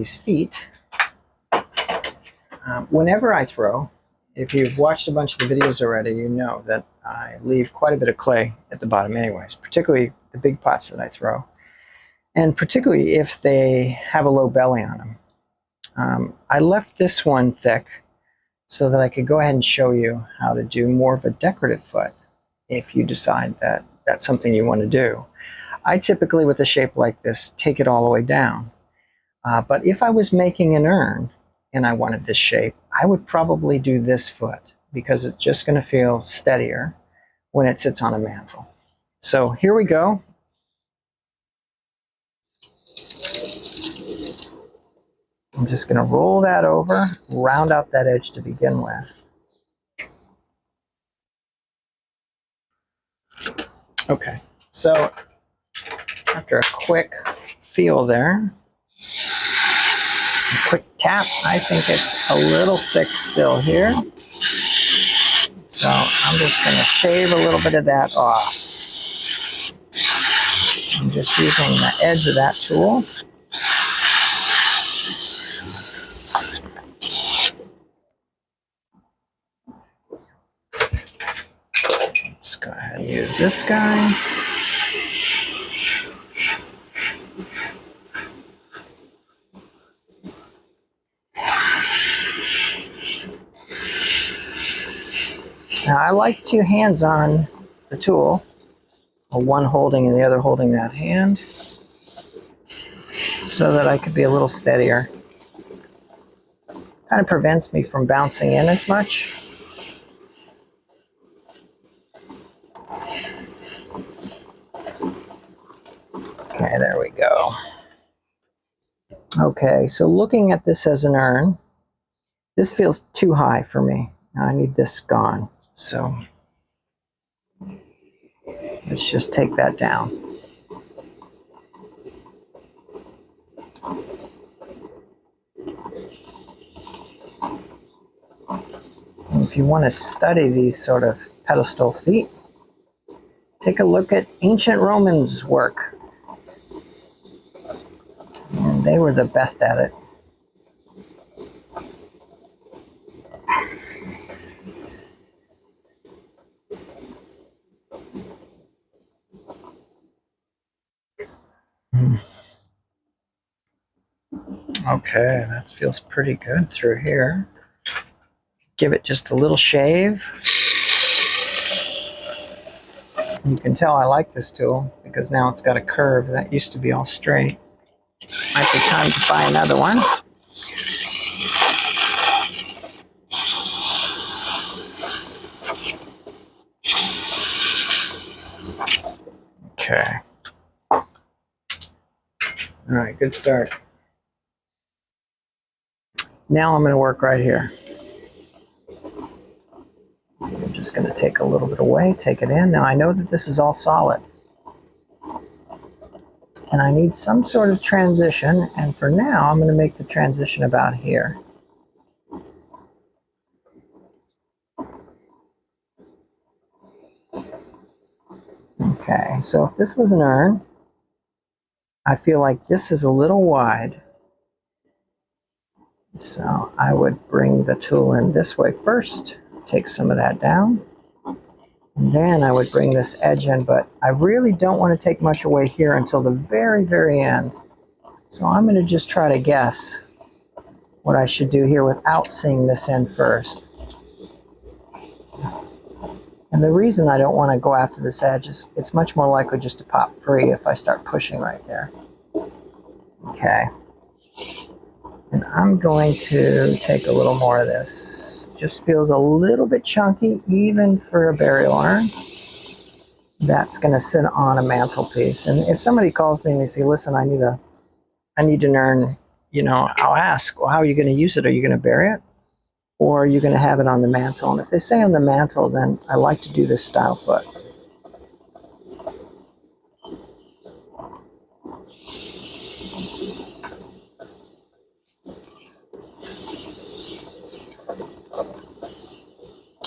these feet, whenever I throw, if you've watched a bunch of the videos already, you know that I leave quite a bit of clay at the bottom anyways, particularly the big pots that I throw, and particularly if they have a low belly on them. I left this one thick so that I could go ahead and show you how to do more of a decorative foot if you decide that that's something you want to do. I typically, with a shape like this, take it all the way down. But if I was making an urn and I wanted this shape, I would probably do this foot because it's just going to feel steadier when it sits on a mantle. So here we go. I'm just going to roll that over, round out that edge to begin with. Okay, so after a quick feel there, a quick tap, I think it's a little thick still here. So I'm just going to shave a little bit of that off. I'm just using the edge of that tool. Let's go ahead and use this guy. Now I like two hands on the tool, one holding and the other holding that hand, so that I could be a little steadier. Kind of prevents me from bouncing in as much. Okay, there we go. Okay, so looking at this as an urn, this feels too high for me. Now I need this gone. So let's just take that down. And if you want to study these sort of pedestal feet, take a look at ancient Romans' work. And they were the best at it. Okay, that feels pretty good through here. Give it just a little shave. You can tell I like this tool because now it's got a curve that used to be all straight. Might be time to buy another one. Okay. All right, good start. Now I'm going to work right here. I'm just going to take a little bit away, take it in. Now I know that this is all solid. And I need some sort of transition, and for now I'm going to make the transition about here. Okay, so if this was an urn, I feel like this is a little wide. So I would bring the tool in this way first, take some of that down, and then I would bring this edge in, but I really don't want to take much away here until the very, very end. So I'm going to just try to guess what I should do here without seeing this end first. And the reason I don't want to go after this edge is it's much more likely just to pop free if I start pushing right there. Okay. And I'm going to take a little more of this. Just feels a little bit chunky, even for a burial urn. That's going to sit on a mantelpiece. And if somebody calls me and they say, listen, I need an urn, you know, I'll ask, well, how are you going to use it? Are you going to bury it? Or are you going to have it on the mantle? And if they say on the mantle, then I like to do this style foot.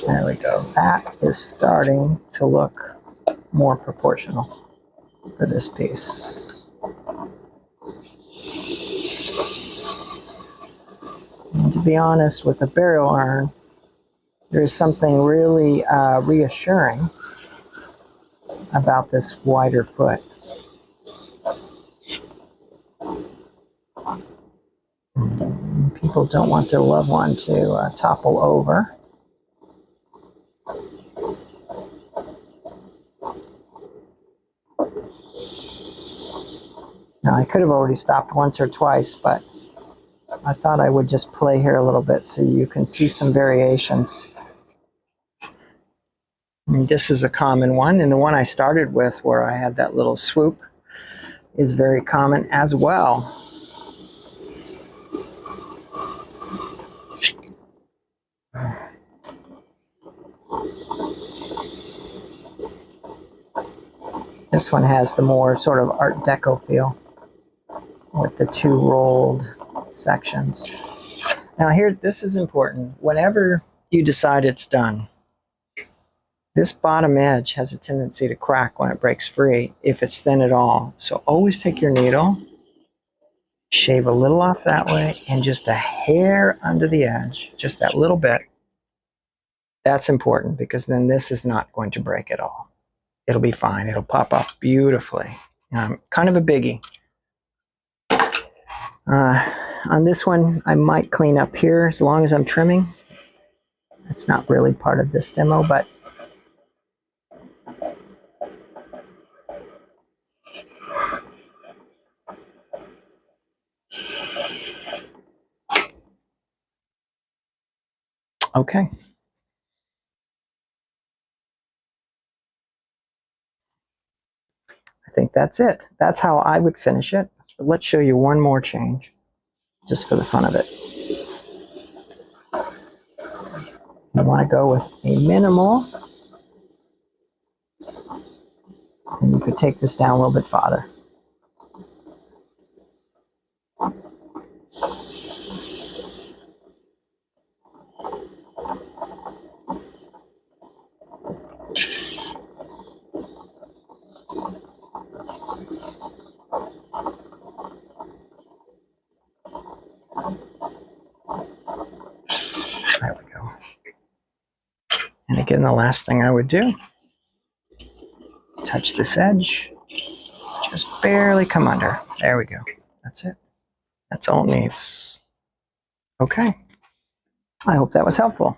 There we go. That is starting to look more proportional for this piece. be honest, with a burial urn, there's something really reassuring about this wider foot. People don't want their loved one to topple over. Now, I could have already stopped once or twice, but I thought I would just play here a little bit so you can see some variations. And this is a common one, and the one I started with where I had that little swoop is very common as well. This one has the more sort of Art Deco feel with the two rolled sections. Now here, this is important. Whenever you decide it's done, this bottom edge has a tendency to crack when it breaks free if it's thin at all. So always take your needle, shave a little off that way, and just a hair under the edge, just that little bit. That's important because then this is not going to break at all. It'll be fine. It'll pop up beautifully. Kind of a biggie. On this one, I might clean up here as long as I'm trimming. It's not really part of this demo, but okay. I think that's it. That's how I would finish it. But let's show you one more change, just for the fun of it. You want to go with a minimal, and you could take this down a little bit farther. There we go. And again, the last thing I would do, touch this edge, just barely come under. There we go. That's it. That's all it needs. Okay. I hope that was helpful.